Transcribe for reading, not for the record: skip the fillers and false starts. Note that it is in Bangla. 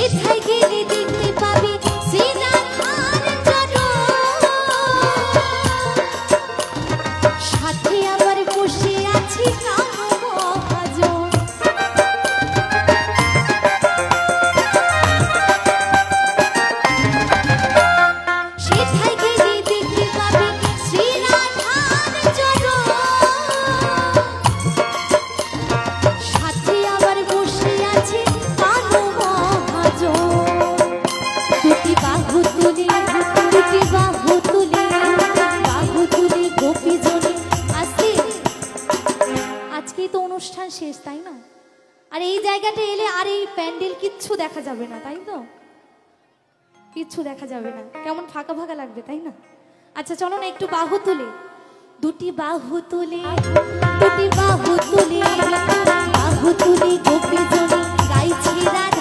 সেথায় গেলে দেখতে পাবি শ্রীরাধার চরণ, সাথে আবার বসে আছি রাম মহাজন। সেথায় গেলে দেখতে পাবি শ্রীরাধার চরণ, সাথে আবার বসে আছে কানু মহাজন। দুটি বাহু তুলে, দুটি বাহু তুলে, বাহু তুলে গোপীজনে আসছে। আজকেই তো অনুষ্ঠান শেষ, তাই না? আর এই জায়গাটা এলে আর এই প্যান্ডেল কিচ্ছু দেখা যাবে না, তাই তো? কিচ্ছু দেখা যাবে না, কেমন ফাঁকা ফাঁকা লাগবে, তাই না? আচ্ছা চলো না একটু বাহু তুলে, দুটি বাহু তুলে, দুটি বাহু তুলে, বাহু তুলে গোপীজনে গাইছে রাধা।